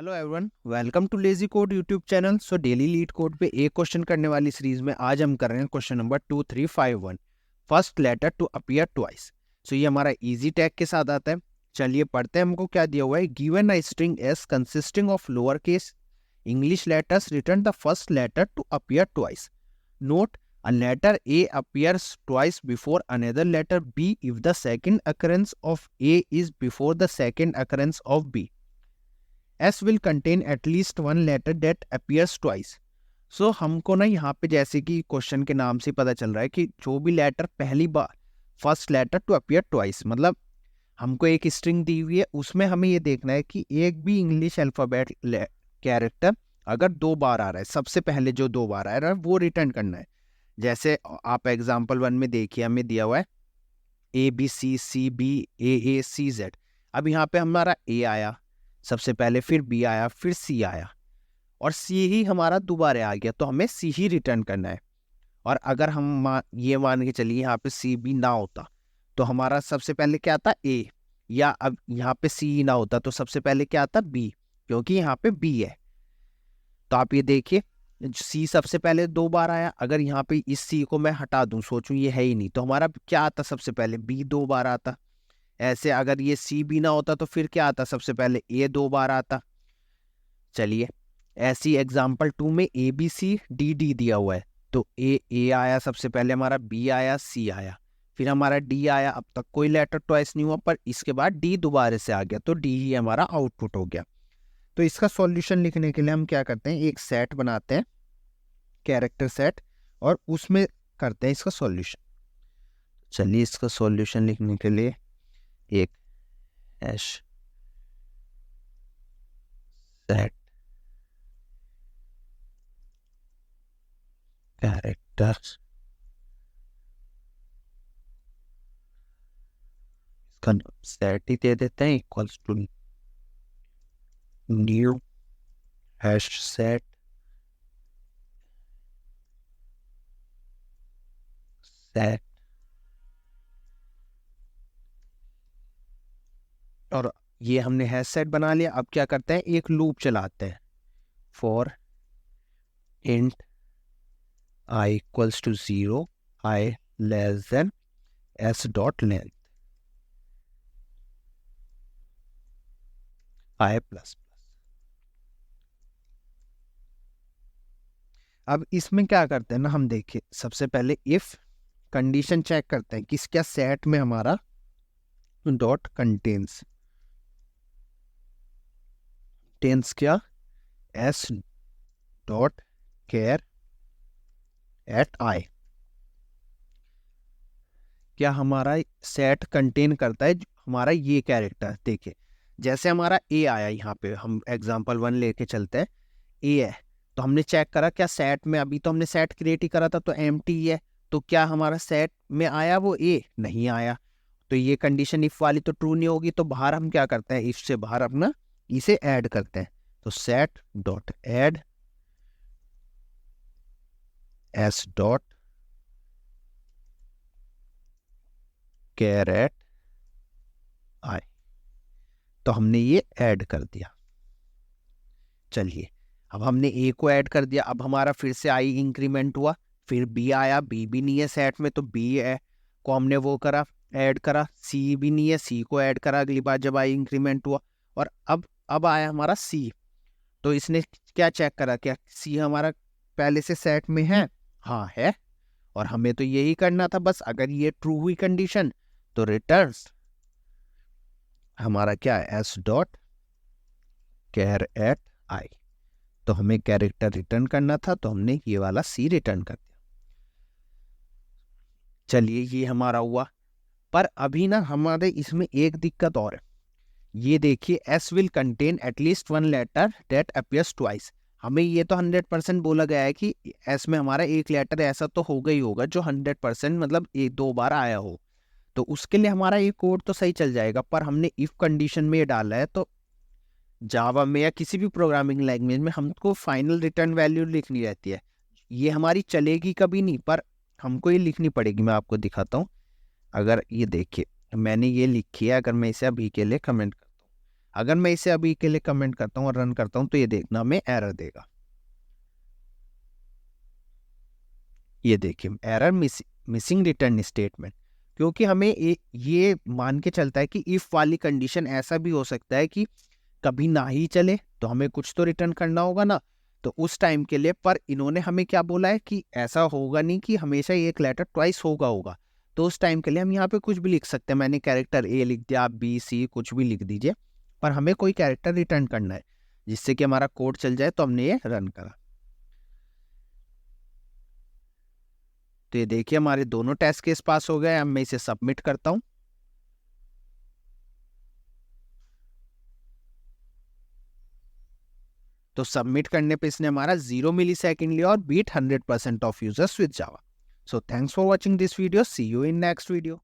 Hello everyone, welcome too lazy code YouTube channel. So daily leet code पे एक question करने वाली series में आज हम कर रहे हैं question number 2351, first letter to appear twice. So ये हमारा इजी टैग के साथ आता है। चलिए पढ़ते हैं। हमको क्या दिया हुआ है, given a string s consisting of lower case English letters, return the first letter to appear twice. Note, a letter A appears twice before another letter B if the second occurrence of A is before the second occurrence of B. S will contain at least one letter that appears twice. So हमको ना यहाँ पे जैसे कि question के नाम से पता चल रहा है कि जो भी लेटर पहली बार first letter to appear twice, मतलब हमको एक स्ट्रिंग दी हुई है, उसमें हमें ये देखना है कि एक भी इंग्लिश अल्फाबेट कैरेक्टर अगर दो बार आ रहा है, सबसे पहले जो दो बार आ रहा है वो रिटर्न करना है। जैसे आप एग्जाम्पल 1 में देखिए, हमें दिया हुआ है ABCCB AACZ। अब यहाँ पे हमारा A आया सबसे पहले, फिर B आया, फिर C आया और C ही हमारा दोबारा आ गया, तो हमें C ही रिटर्न करना है। और अगर हम ये मान के चलिए यहाँ पे C B ना होता तो हमारा सबसे पहले क्या आता A, या अब यहाँ पे C ना होता तो सबसे पहले क्या आता B, क्योंकि यहाँ पे B है। तो आप ये देखिए, C सबसे पहले दो बार आया। अगर यहाँ पे इस C को मैं हटा दूं, सोचूं ये है ही नहीं, तो हमारा क्या आता, सबसे पहले B दो बार आता। ऐसे अगर ये C भी ना होता तो फिर क्या आता, सबसे पहले A दो बार आता। चलिए ऐसी एग्जाम्पल 2 में ABCDD दिया हुआ है, तो A आया सबसे पहले, हमारा B आया, C आया, फिर हमारा D आया। अब तक कोई लेटर ट्वाइस नहीं हुआ, पर इसके बाद D दोबारा से आ गया, तो D ही हमारा आउटपुट हो गया। तो इसका सॉल्यूशन लिखने के लिए हम क्या करते हैं, एक सेट बनाते हैं, कैरेक्टर सेट, और उसमें करते हैं इसका सॉल्यूशन। चलिए इसका सॉल्यूशन लिखने के लिए एक हैश सेट कैरेक्टर, इसका सेट ही दे देते हैं, equals to new hash set set. और ये हमने हैश सेट बना लिया। अब क्या करते हैं, एक लूप चलाते हैं, for int i equals to 0, i less than s dot length i plus. अब इसमें क्या करते हैं ना, हम देखिए सबसे पहले इफ कंडीशन चेक करते हैं कि क्या सेट में हमारा डॉट कंटेन्स क्या s dot care at i, क्या हमारा सेट कंटेन करता है हमारा ये कैरेक्टर। देखिए जैसे हमारा A आया, यहाँ पे हम एग्जांपल 1 लेके चलते हैं, A है, तो हमने चेक करा क्या सेट में, अभी तो हमने सेट क्रिएट ही करा था तो एम्प्टी है, तो क्या हमारा सेट में आया वो A, नहीं आया। तो ये कंडीशन इफ वाली तो ट्रू नहीं होगी, तो बाहर हम क्या करते हैं, इफ से बाहर अपना इसे ऐड करते हैं, तो set dot add s dot char at i, तो हमने ये ऐड कर दिया। चलिए अब हमने A को ऐड कर दिया, अब हमारा फिर से I इंक्रीमेंट हुआ, फिर B आया, B भी नहीं है सेट में, तो B है को हमने वो करा, ऐड करा, C भी नहीं है, C को ऐड करा अगली बार जब I इंक्रीमेंट हुआ, और अब आया हमारा C। तो इसने क्या चेक करा, क्या C हमारा पहले से सेट में है, हाँ है, और हमें तो यही करना था बस। अगर ये ट्रू हुई कंडीशन तो रिटर्न हमारा क्या है, s dot char at i, तो हमें कैरेक्टर रिटर्न करना था, तो हमने ये वाला C रिटर्न कर दिया। चलिए ये हमारा हुआ, पर अभी ना हमारे इसमें एक दिक्कत और है। ये देखिए S will contain at least one letter that appears twice. हमें ये तो 100% बोला गया है कि S में हमारा एक लेटर ऐसा तो होगा ही होगा जो 100% मतलब एक दो बार आया हो, तो उसके लिए हमारा ये कोड तो सही चल जाएगा। पर हमने इफ कंडीशन में ये डाला है, तो जावा में या किसी भी प्रोग्रामिंग लैंग्वेज में हमको फाइनल रिटर्न वैल्यू लिखनी रहती है। ये हमारी चलेगी कभी नहीं, पर हमको ये लिखनी पड़ेगी। मैं आपको दिखाता हूँ। अगर ये देखिए मैंने ये लिखी है, अगर मैं इसे अभी के लिए कमेंट करता हूँ, अगर मैं इसे अभी के लिए कमेंट करता हूँ और रन करता हूँ तो ये देखना हमें एरर देगा। ये देखिए एरर मिसिंग रिटर्न स्टेटमेंट, क्योंकि हमें ये मान के चलता है कि इफ वाली कंडीशन ऐसा भी हो सकता है कि कभी ना ही चले तो हमें कुछ तो रिटर्न करना होगा ना, तो उस टाइम के लिए। पर इन्होंने हमें क्या बोला है कि ऐसा होगा नहीं कि हमेशा ये एक लेटर ट्वाइस होगा। तो उस टाइम के लिए हम यहाँ पे कुछ भी लिख सकते हैं। मैंने कैरेक्टर ए लिख दिया, आप बी सी कुछ भी लिख दीजिए, पर हमें कोई कैरेक्टर रिटर्न करना है जिससे कि हमारा कोड चल जाए। तो हमने ये रन करा, तो ये देखिए हमारे दोनों टेस्ट केस पास हो गए। अब मैं इसे सबमिट करता हूँ। तो सबमिट करने पे इसने हमारा 0 मिलीसेकंड लिया और beat 100% of users with Java. So thanks for watching this video, see you in next video.